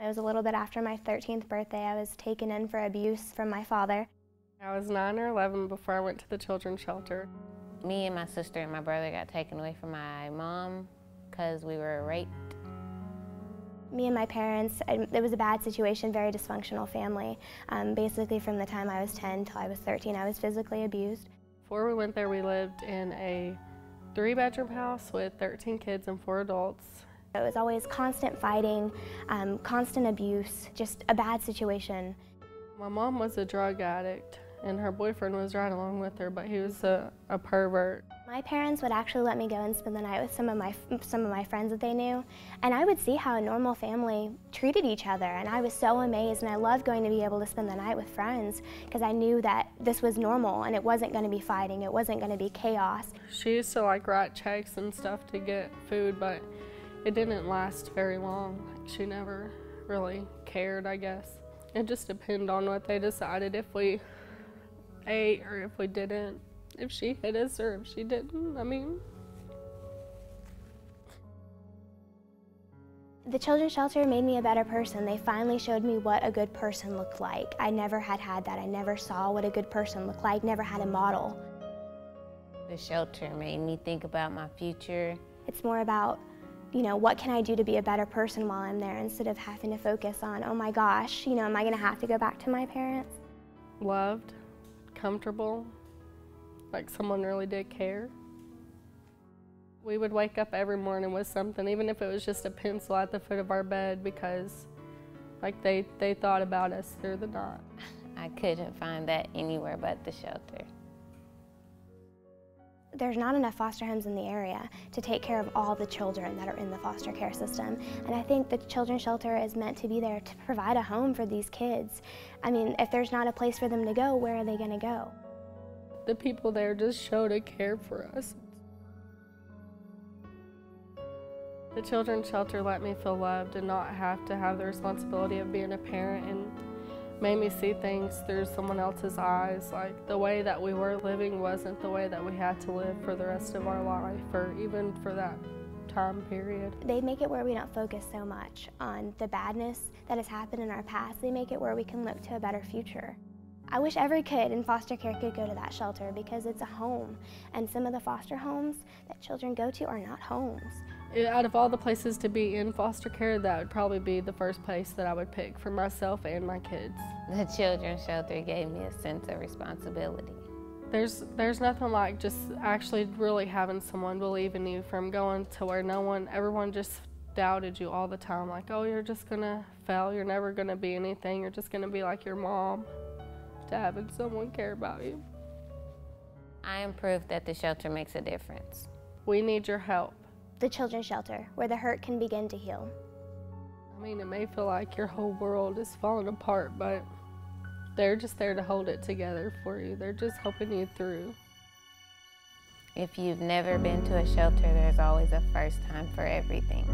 It was a little bit after my 13th birthday. I was taken in for abuse from my father. I was 9 or 11 before I went to the children's shelter. Me and my sister and my brother got taken away from my mom because we were raped. Me and my parents, it was a bad situation, very dysfunctional family. Basically from the time I was 10 till I was 13, I was physically abused. Before we went there, we lived in a 3-bedroom house with 13 kids and 4 adults. It was always constant fighting, constant abuse, just a bad situation. My mom was a drug addict, and her boyfriend was right along with her, but he was a pervert. My parents would actually let me go and spend the night with some of my friends that they knew, and I would see how a normal family treated each other, and I was so amazed, and I loved going to be able to spend the night with friends because I knew that this was normal and it wasn't going to be fighting, it wasn't going to be chaos. She used to like write checks and stuff to get food, but it didn't last very long. She never really cared, I guess. It just depended on what they decided, if we ate or if we didn't, if she hit us or if she didn't. I mean, the children's shelter made me a better person. They finally showed me what a good person looked like. I never had that. I never saw what a good person looked like, never had a model. The shelter made me think about my future. It's more about, you know, what can I do to be a better person while I'm there, instead of having to focus on, oh my gosh, you know, am I going to have to go back to my parents? loved, comfortable, like someone really did care. We would wake up every morning with something, even if it was just a pencil at the foot of our bed, because like they thought about us through the night. I couldn't find that anywhere but the shelter. There's not enough foster homes in the area to take care of all the children that are in the foster care system. And I think the children's shelter is meant to be there to provide a home for these kids. I mean, if there's not a place for them to go, where are they going to go? The people there just showed a care for us. The children's shelter let me feel loved and not have to have the responsibility of being a parent, and made me see things through someone else's eyes. Like, the way that we were living wasn't the way that we had to live for the rest of our life, or even for that time period. They make it where we don't focus so much on the badness that has happened in our past. They make it where we can look to a better future. I wish every kid in foster care could go to that shelter, because it's a home, and some of the foster homes that children go to are not homes. Out of all the places to be in foster care, that would probably be the first place that I would pick for myself and my kids. The children's shelter gave me a sense of responsibility. There's nothing like just actually really having someone believe in you, from going to where everyone just doubted you all the time. Like, oh, you're just gonna fail, you're never gonna be anything, you're just gonna be like your mom, to having someone care about you. I am proof that the shelter makes a difference. We need your help. The children's shelter, where the hurt can begin to heal. I mean, it may feel like your whole world is falling apart, but they're just there to hold it together for you. They're just helping you through. If you've never been to a shelter, there's always a first time for everything.